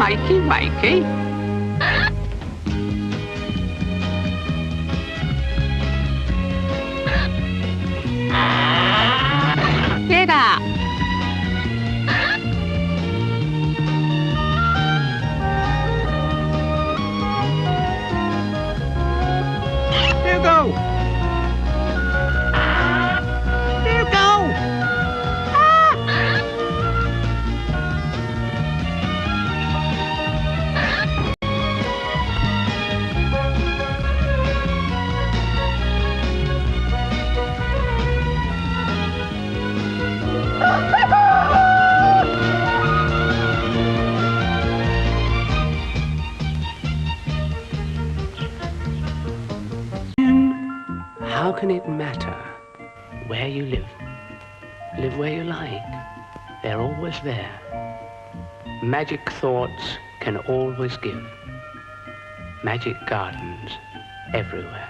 Wakey, wakey. Get up. Dougal! Dougal! How can it matter where you live? Live where you like. They're always there. Magic thoughts can always give. Magic gardens everywhere.